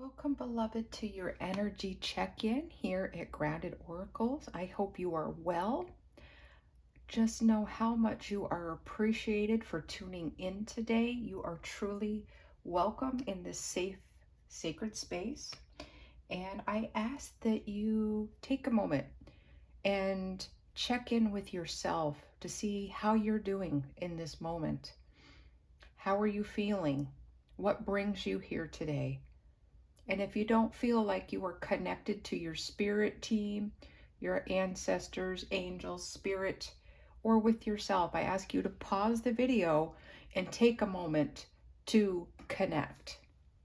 Welcome, beloved, to your energy check-in here at Grounded Oracles. I hope you are well. Just know how much you are appreciated for tuning in today. You are truly welcome in this safe, sacred space. And I ask that you take a moment and check in with yourself to see how you're doing in this moment. How are you feeling? What brings you here today? And if you don't feel like you are connected to your spirit team, your ancestors, angels, spirit, or with yourself, I ask you to pause the video and take a moment to connect.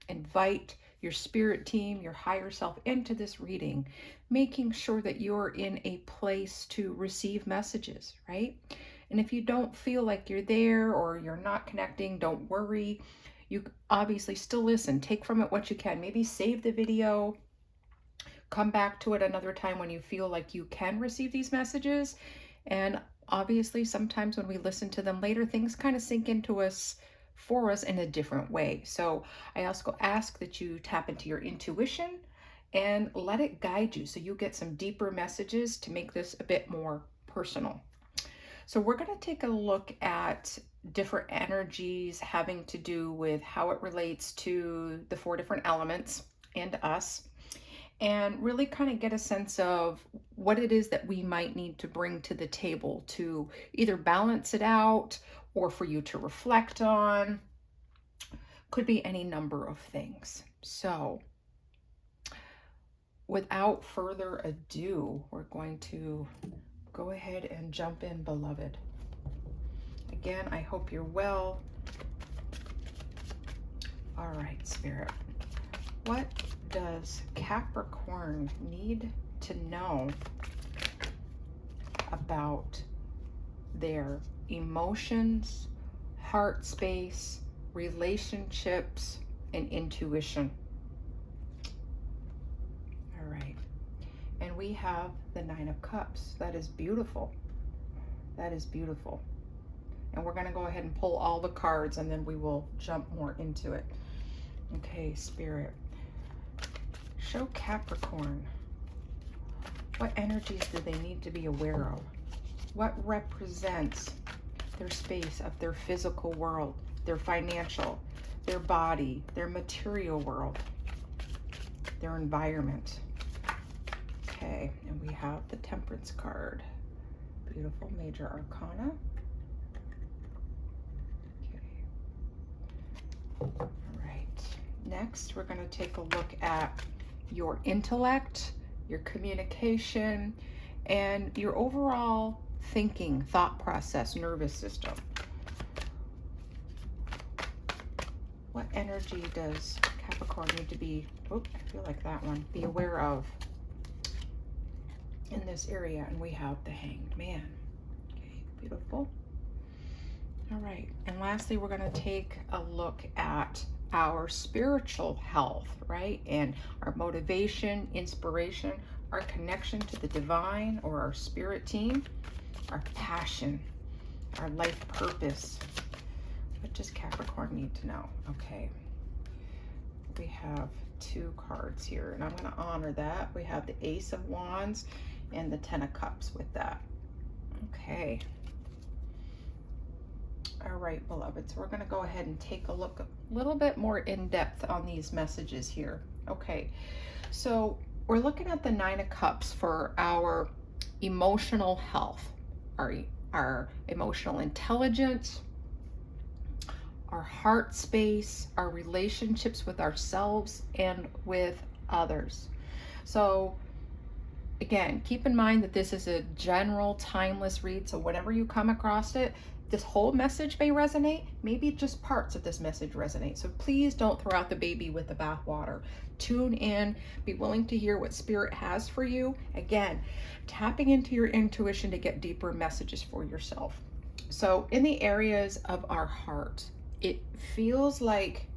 Invite your spirit team, your higher self into this reading, making sure that you're in a place to receive messages, right? And if you don't feel like you're there or you're not connecting, don't worry. You obviously still listen, take from it what you can. Maybe save the video, come back to it another time when you feel like you can receive these messages. And obviously, sometimes when we listen to them later, things kind of sink into us for us in a different way. So I also ask that you tap into your intuition and let it guide you so you get some deeper messages to make this a bit more personal. So we're going to take a look at different energies having to do with how it relates to the 4 different elements and us, and really kind of get a sense of what it is that we might need to bring to the table to either balance it out or for you to reflect on. Could be any number of things. So without further ado, we're going to go ahead and jump in, beloved. Again, I hope you're well. All right, Spirit. What does Capricorn need to know about their emotions, heart space, relationships, and intuition? All right. And we have the 9 of Cups. That is beautiful. That is beautiful. And we're going to go ahead and pull all the cards and then we will jump more into it. Okay, Spirit. Show Capricorn. What energies do they need to be aware of? What represents their space of their physical world, their financial, their body, their material world, their environment? Okay, and we have the Temperance card. Beautiful Major Arcana. Okay. All right. Next, we're going to take a look at your intellect, your communication, and your overall thinking, thought process, nervous system. What energy does Capricorn need to be, I feel like that one, be aware of in this area? And we have the Hanged Man. Okay, beautiful. All right, and lastly, we're going to take a look at our spiritual health, right? And our motivation, inspiration, our connection to the divine or our spirit team, our passion, our life purpose. What does Capricorn need to know? Okay, we have 2 cards here, and I'm going to honor that. We have the Ace of Wands and the 10 of Cups with that. Okay. All right, beloved, so we're going to go ahead and take a look a little bit more in depth on these messages here. Okay, so we're looking at the 9 of Cups for our emotional health, our emotional intelligence, our heart space, our relationships with ourselves and with others. So again, keep in mind that this is a general timeless read, so whenever you come across it, this whole message may resonate, maybe just parts of this message resonate. So please don't throw out the baby with the bathwater. Tune in, be willing to hear what Spirit has for you. Again, tapping into your intuition to get deeper messages for yourself. So in the areas of our heart, it feels like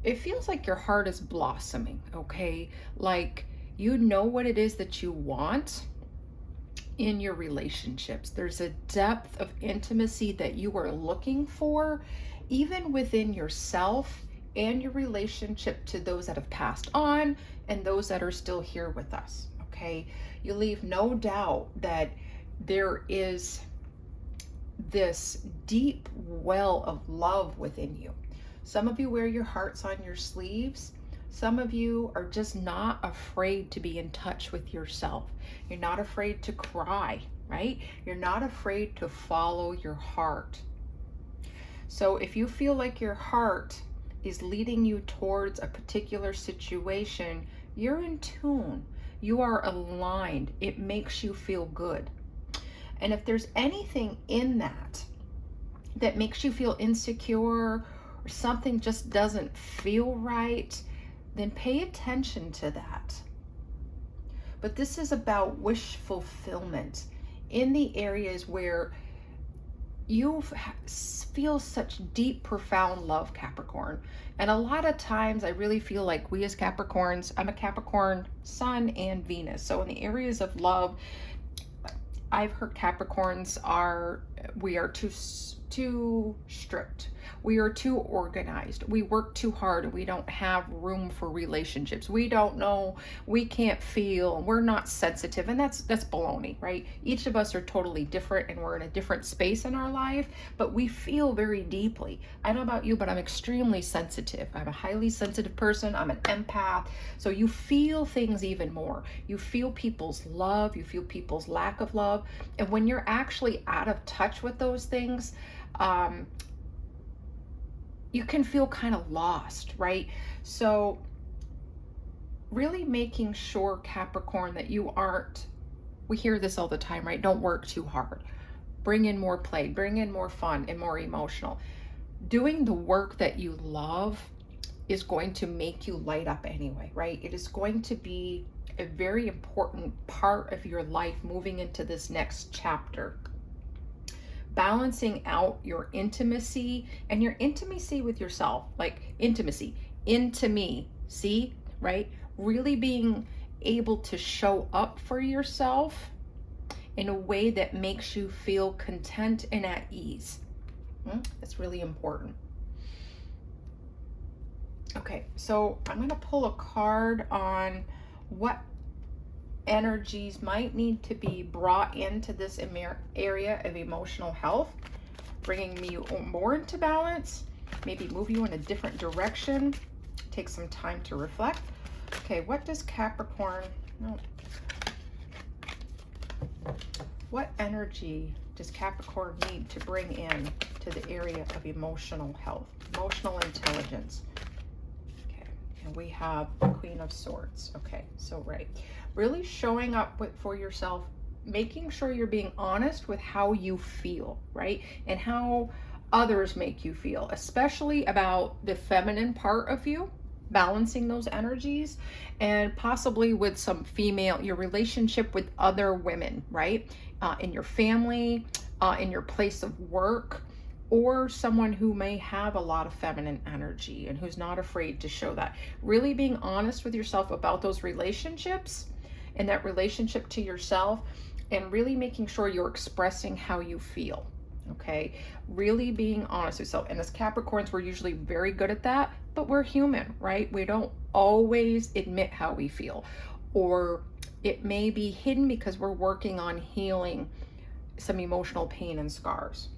your heart is blossoming, okay? Like you know what it is that you want in your relationships. There's a depth of intimacy that you are looking for, even within yourself and your relationship to those that have passed on and those that are still here with us, okay? You leave no doubt that there is this deep well of love within you. Some of you wear your hearts on your sleeves. Some of you are just not afraid to be in touch with yourself. You're not afraid to cry, right? You're not afraid to follow your heart. So if you feel like your heart is leading you towards a particular situation, you're in tune. You are aligned. It makes you feel good. And if there's anything in that that makes you feel insecure or something just doesn't feel right, then pay attention to that. But this is about wish fulfillment in the areas where you feel such deep, profound love, Capricorn. And a lot of times I really feel like we as Capricorns, I'm a Capricorn Sun and Venus. So in the areas of love, I've heard Capricorns we are too strict. We are too organized. We work too hard and we don't have room for relationships. We don't know, we can't feel, we're not sensitive. And that's baloney, right? Each of us are totally different and we're in a different space in our life, but we feel very deeply. I don't know about you, but I'm extremely sensitive. I'm a highly sensitive person. I'm an empath. So you feel things even more. You feel people's love, you feel people's lack of love. And when you're actually out of touch with those things, you can feel kind of lost, right? So really making sure, Capricorn, that you aren't, we hear this all the time, right? Don't work too hard. Bring in more play, bring in more fun and more emotional. Doing the work that you love is going to make you light up anyway, right? It is going to be a very important part of your life moving into this next chapter. Balancing out your intimacy and your intimacy with yourself, like intimacy, into me, see, right? Really being able to show up for yourself in a way that makes you feel content and at ease. That's really important. Okay, so I'm going to pull a card on what energies might need to be brought into this area of emotional health, bringing you more into balance, maybe move you in a different direction. Take some time to reflect. Okay, what does Capricorn, what energy does Capricorn need to bring in to the area of emotional health, emotional intelligence? Okay, and we have the Queen of Swords. Okay, so right. Really showing up for yourself, making sure you're being honest with how you feel, right? And how others make you feel, especially about the feminine part of you, balancing those energies, and possibly with some female, your relationship with other women, right? In your family, in your place of work, or someone who may have a lot of feminine energy and who's not afraid to show that. Really being honest with yourself about those relationships and that relationship to yourself, and really making sure you're expressing how you feel, okay? Really being honest with yourself. And as Capricorns, we're usually very good at that, but we're human, right? We don't always admit how we feel, or it may be hidden because we're working on healing some emotional pain and scars.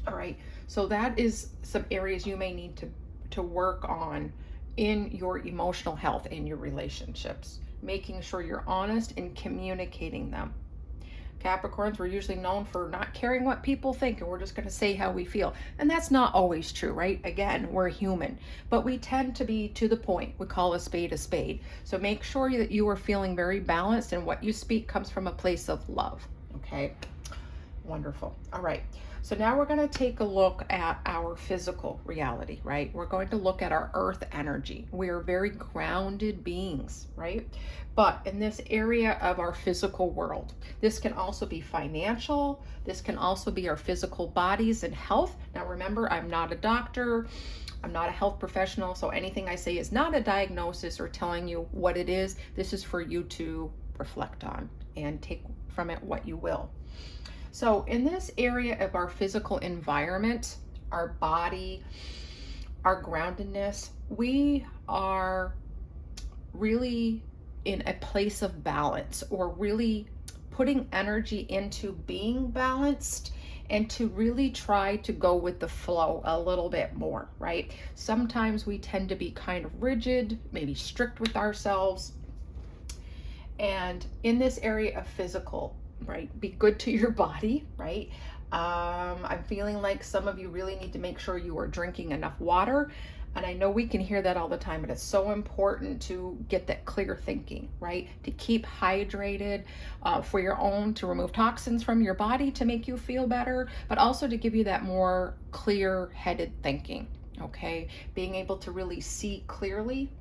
All right, so that is some areas you may need to work on in your emotional health and your relationships, making sure you're honest and communicating them. Capricorns, we're usually known for not caring what people think, and we're just going to say how we feel. And that's not always true, right? Again, we're human, but we tend to be to the point. We call a spade a spade. So make sure that you are feeling very balanced and what you speak comes from a place of love, okay? Wonderful. All right. So now we're going to take a look at our physical reality, right? We're going to look at our earth energy. We are very grounded beings, right? But in this area of our physical world, this can also be financial. This can also be our physical bodies and health. Now remember, I'm not a doctor. I'm not a health professional. So anything I say is not a diagnosis or telling you what it is. This is for you to reflect on and take from it what you will. So in this area of our physical environment, our body, our groundedness, we are really in a place of balance, or really putting energy into being balanced, and to really try to go with the flow a little bit more, right? Sometimes we tend to be kind of rigid, maybe strict with ourselves. And in this area of physical, right, be good to your body, right? I'm feeling like some of you really need to make sure you are drinking enough water. And I know we can hear that all the time, but it's so important to get that clear thinking, right? To keep hydrated for your own, to remove toxins from your body to make you feel better, but also to give you that more clear-headed thinking, okay? Being able to really see clearly.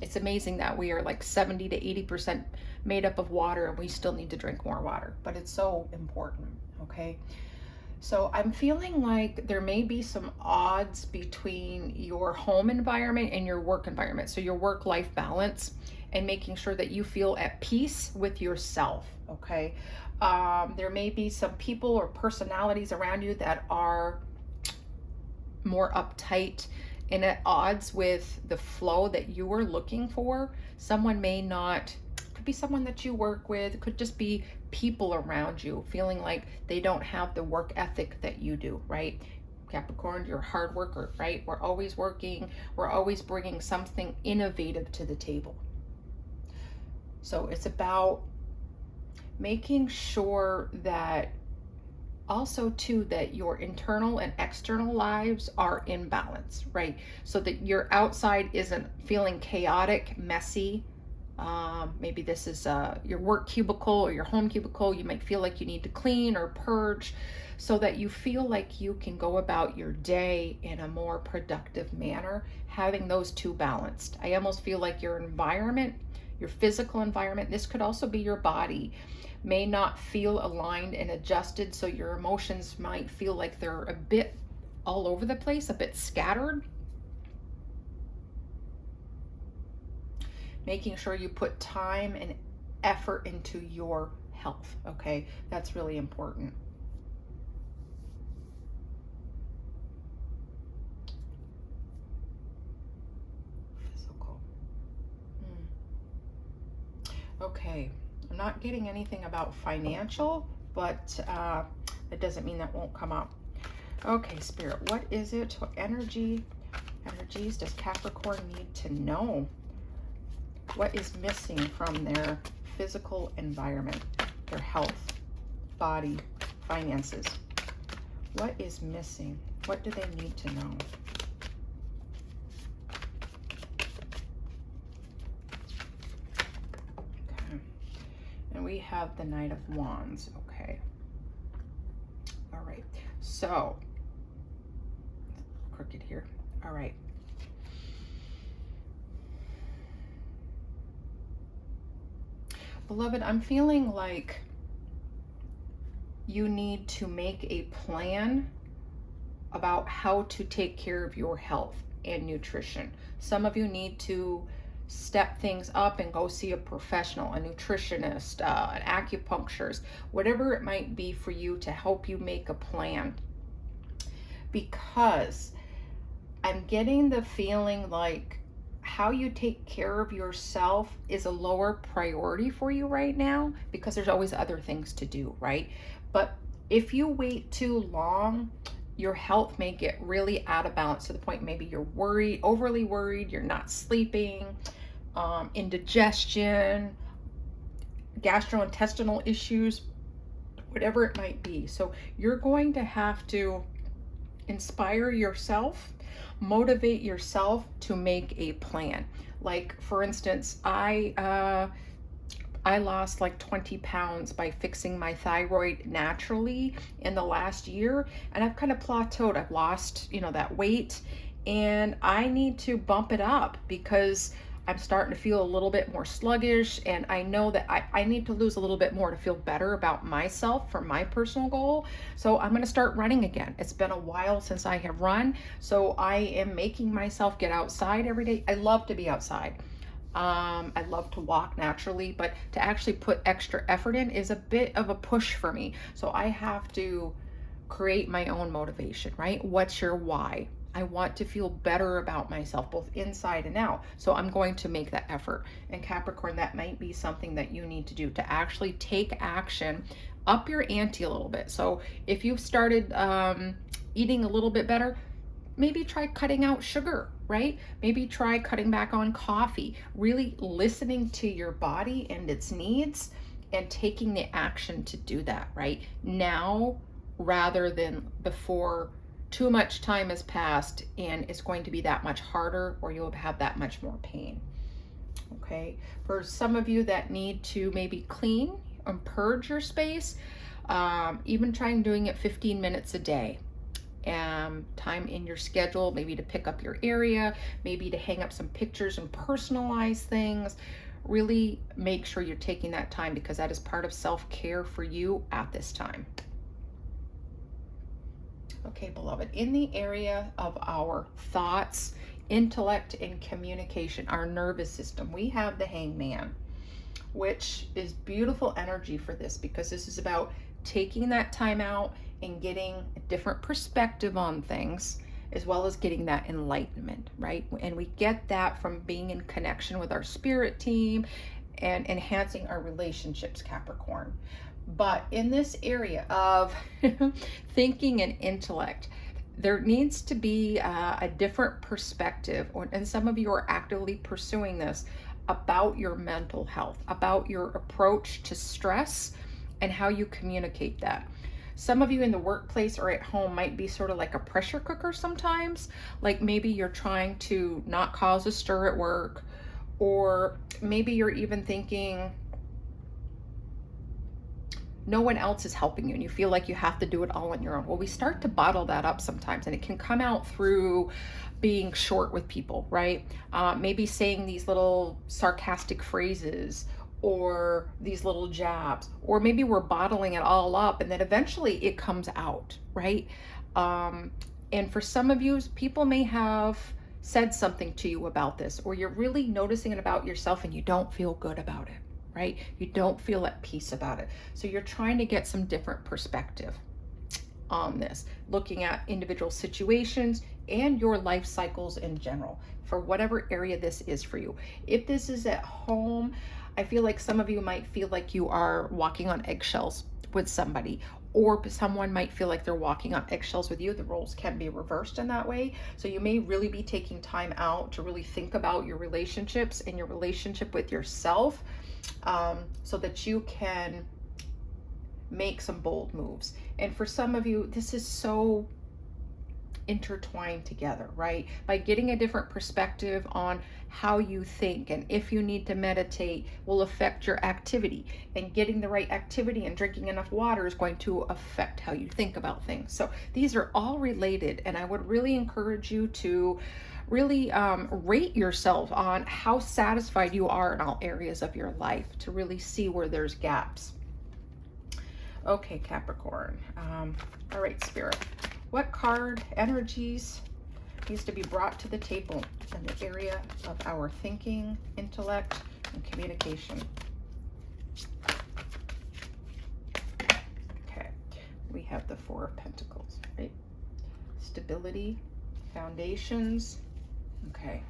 It's amazing that we are like 70 to 80% made up of water, and we still need to drink more water, but it's so important, okay? So I'm feeling like there may be some odds between your home environment and your work environment. So your work-life balance, and making sure that you feel at peace with yourself, okay? There may be some people or personalities around you that are more uptight and at odds with the flow that you are looking for. Someone may not, could be someone that you work with, could just be people around you feeling like they don't have the work ethic that you do, right? Capricorn, you're a hard worker, right? We're always working, we're always bringing something innovative to the table. So it's about making sure that also too, that your internal and external lives are in balance, right? So that your outside isn't feeling chaotic, messy. Maybe this is your work cubicle or your home cubicle. You might feel like you need to clean or purge, so that you feel like you can go about your day in a more productive manner, having those two balanced. I almost feel like your environment, your physical environment, this could also be your body, may not feel aligned and adjusted, so your emotions might feel like they're a bit all over the place, a bit scattered. Making sure you put time and effort into your health, okay? That's really important. Physical. Okay. I'm not getting anything about financial, but it doesn't mean that won't come up. Okay, Spirit, what is it? What energies does Capricorn need to know? What is missing from their physical environment, their health, body, finances? What is missing? What do they need to know? And we have the Knight of Wands, okay. All right, so, crooked here, all right. Beloved, I'm feeling like you need to make a plan about how to take care of your health and nutrition. Some of you need to step things up and go see a professional, a nutritionist, an acupuncturist, whatever it might be for you to help you make a plan. Because I'm getting the feeling like how you take care of yourself is a lower priority for you right now, because there's always other things to do, right? But if you wait too long, your health may get really out of balance to the point maybe you're worried, overly worried, you're not sleeping, indigestion, gastrointestinal issues, whatever it might be. So you're going to have to inspire yourself, motivate yourself to make a plan. Like, for instance, I lost like 20 pounds by fixing my thyroid naturally in the last year, and I've kind of plateaued. I've lost, that weight, and I need to bump it up because I'm starting to feel a little bit more sluggish, and I know that I need to lose a little bit more to feel better about myself for my personal goal. So I'm going to start running again. It's been a while since I have run, so I am making myself get outside every day. I love to be outside. I love to walk naturally, but to actually put extra effort in is a bit of a push for me. So I have to create my own motivation, right? What's your why? I want to feel better about myself, both inside and out. So I'm going to make that effort. And Capricorn, that might be something that you need to do to actually take action, up your ante a little bit. So if you've started eating a little bit better, maybe try cutting out sugar, right? Maybe try cutting back on coffee, really listening to your body and its needs and taking the action to do that right now rather than before too much time has passed and it's going to be that much harder or you'll have that much more pain. Okay, for some of you that need to maybe clean and purge your space, even trying doing it 15 minutes a day. Time in your schedule, maybe to pick up your area, maybe to hang up some pictures and personalize things. Really make sure you're taking that time because that is part of self-care for you at this time. Okay, beloved, in the area of our thoughts, intellect, and communication, our nervous system, we have the Hangman, which is beautiful energy for this because this is about taking that time out and getting a different perspective on things, as well as getting that enlightenment, right? And we get that from being in connection with our spirit team and enhancing our relationships, Capricorn. But in this area of thinking and intellect, there needs to be a different perspective, and some of you are actively pursuing this, about your mental health, about your approach to stress and how you communicate that. Some of you in the workplace or at home might be sort of like a pressure cooker sometimes, like maybe you're trying to not cause a stir at work, or maybe you're even thinking no one else is helping you and you feel like you have to do it all on your own. Well, we start to bottle that up sometimes and it can come out through being short with people, right? Maybe saying these little sarcastic phrases or these little jabs, or maybe we're bottling it all up and then eventually it comes out, right? And for some of you, people may have said something to you about this, or you're really noticing it about yourself and you don't feel good about it, right? You don't feel at peace about it. So you're trying to get some different perspective on this, looking at individual situations and your life cycles in general for whatever area this is for you. If this is at home, I feel like some of you might feel like you are walking on eggshells with somebody, or someone might feel like they're walking on eggshells with you. The roles can be reversed in that way. So you may really be taking time out to really think about your relationships and your relationship with yourself, so that you can make some bold moves. And for some of you, this is so intertwined together, right? By getting a different perspective on how you think, and if you need to meditate will affect your activity, and getting the right activity and drinking enough water is going to affect how you think about things. So these are all related, and I would really encourage you to really rate yourself on how satisfied you are in all areas of your life to really see where there's gaps. Okay, Capricorn. All right, Spirit. What card energies needs to be brought to the table in the area of our thinking, intellect, and communication? Okay, we have the Four of Pentacles, right? Stability, foundations. Okay.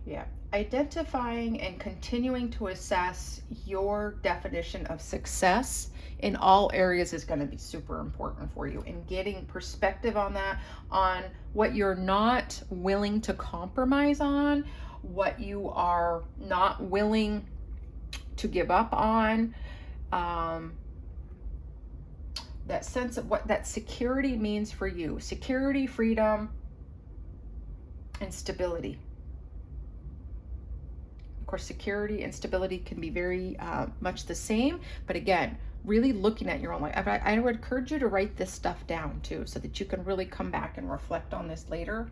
Yeah, identifying and continuing to assess your definition of success in all areas is going to be super important for you, and getting perspective on that, on what you're not willing to compromise on, what you are not willing to give up on, that sense of what that security means for you. Security, freedom, and stability. Of course, security and stability can be very much the same, but again, really looking at your own life. I would encourage you to write this stuff down too, so that you can really come back and reflect on this later.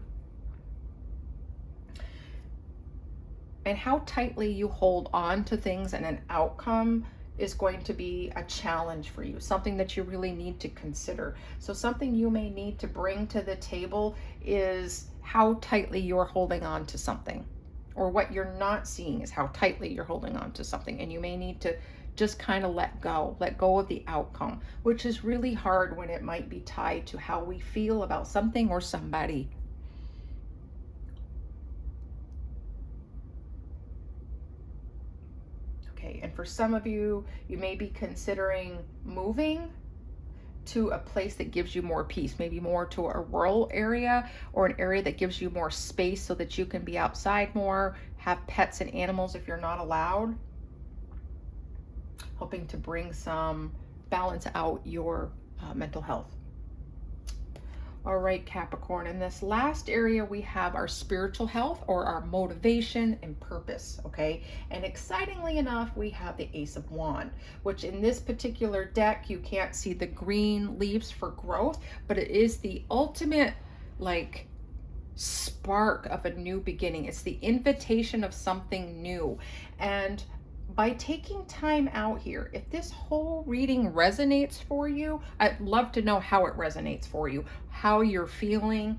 And how tightly you hold on to things and an outcome is going to be a challenge for you, something that you really need to consider. So something you may need to bring to the table is how tightly you're holding on to something, or what you're not seeing is how tightly you're holding on to something. And you may need to just kind of let go of the outcome, which is really hard when it might be tied to how we feel about something or somebody. Okay, and for some of you, you may be considering moving to a place that gives you more peace, maybe more to a rural area or an area that gives you more space so that you can be outside more, have pets and animals if you're not allowed, hoping to bring some balance out your mental health. All right, Capricorn, in this last area, we have our spiritual health or our motivation and purpose, okay? And excitingly enough, we have the Ace of Wands, which in this particular deck, you can't see the green leaves for growth, but it is the ultimate, like, spark of a new beginning. It's the invitation of something new. And by taking time out here, if this whole reading resonates for you, I'd love to know how it resonates for you, how you're feeling.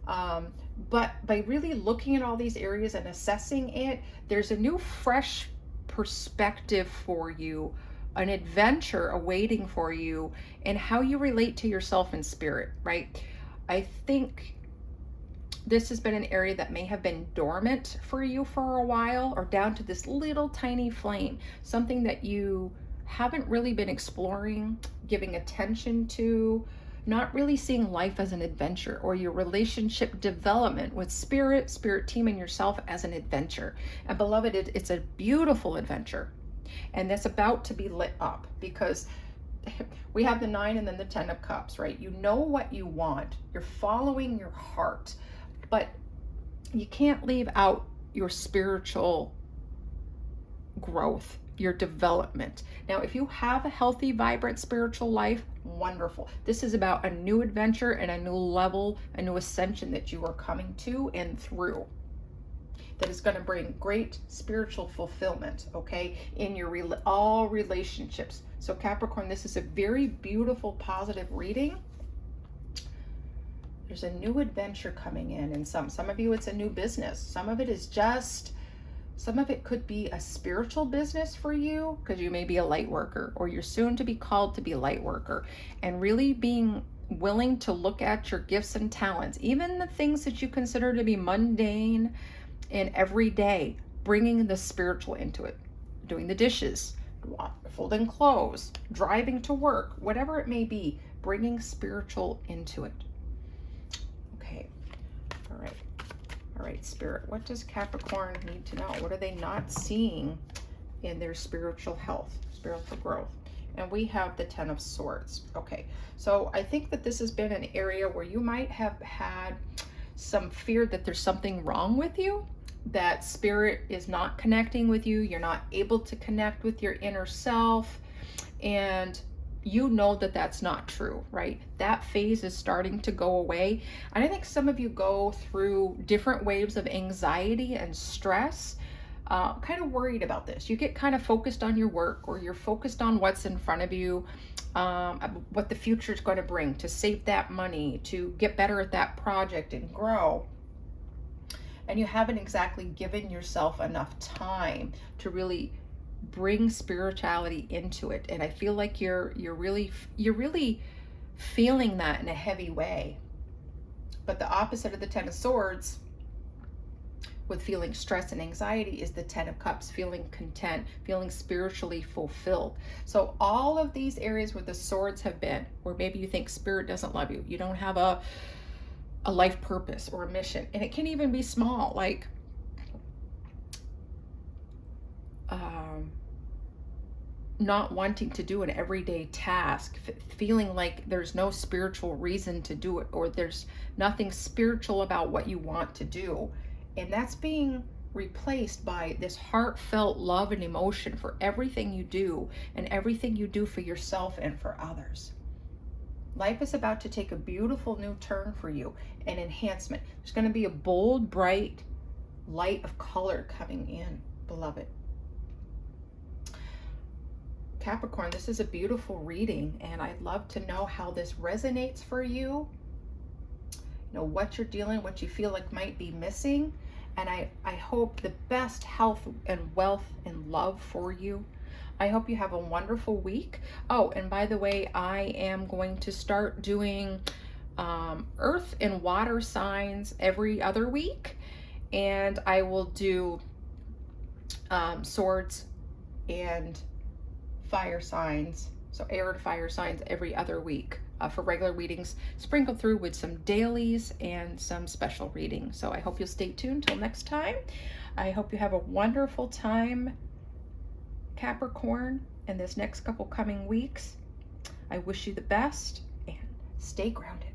But by really looking at all these areas and assessing it, there's a new, fresh perspective for you, an adventure awaiting for you, and how you relate to yourself in spirit, right? I think this has been an area that may have been dormant for you for a while, or down to this little tiny flame, something that you haven't really been exploring, giving attention to, not really seeing life as an adventure, or your relationship development with spirit team, and yourself as an adventure. And beloved, it's a beautiful adventure, and that's about to be lit up, because we have the 9 and then the 10 of Cups, right? You know what you want. You're following your heart. But you can't leave out your spiritual growth, your development. Now, if you have a healthy, vibrant spiritual life, wonderful. This is about a new adventure and a new level, a new ascension that you are coming to and through, that is going to bring great spiritual fulfillment, okay, in your all relationships. So Capricorn, this is a very beautiful, positive reading. There's a new adventure coming in, and some of you, it's a new business. Some of it is just, some of it could be a spiritual business for you, because you may be a light worker, or you're soon to be called to be a light worker, and really being willing to look at your gifts and talents, even the things that you consider to be mundane and everyday, bringing the spiritual into it, doing the dishes, folding clothes, driving to work, whatever it may be, bringing spiritual into it. Okay, all right, Spirit, what does Capricorn need to know? What are they not seeing in their spiritual health, spiritual growth? And we have the 10 of Swords. Okay, so I think that this has been an area where you might have had some fear that there's something wrong with you, that spirit is not connecting with you, you're not able to connect with your inner self, and you know that that's not true, right? That phase is starting to go away. And I think some of you go through different waves of anxiety and stress, kind of worried about this. You get kind of focused on your work, or you're focused on what's in front of you, what the future is going to bring, to save that money, to get better at that project and grow. And you haven't exactly given yourself enough time to really bring spirituality into it. And I feel like you're really feeling that in a heavy way. But the opposite of the 10 of Swords, with feeling stress and anxiety, is the 10 of Cups, feeling content, feeling spiritually fulfilled. So all of these areas where the swords have been, where maybe you think spirit doesn't love you, you don't have a life purpose or a mission, and it can even be small, like not wanting to do an everyday task, feeling like there's no spiritual reason to do it, or there's nothing spiritual about what you want to do. And that's being replaced by this heartfelt love and emotion for everything you do, and everything you do for yourself and for others. Life is about to take a beautiful new turn for you, an enhancement. There's going to be a bold, bright light of color coming in, beloved. Capricorn, this is a beautiful reading, and I'd love to know how this resonates for you. You know, what you're dealing, what you feel like might be missing. And I hope the best health and wealth and love for you. I hope you have a wonderful week. Oh, and by the way, I am going to start doing earth and water signs every other week, and I will do swords and fire signs, so air and fire signs every other week for regular readings, sprinkled through with some dailies and some special readings. So I hope you'll stay tuned till next time. I hope you have a wonderful time, Capricorn, in this next couple coming weeks. I wish you the best and stay grounded.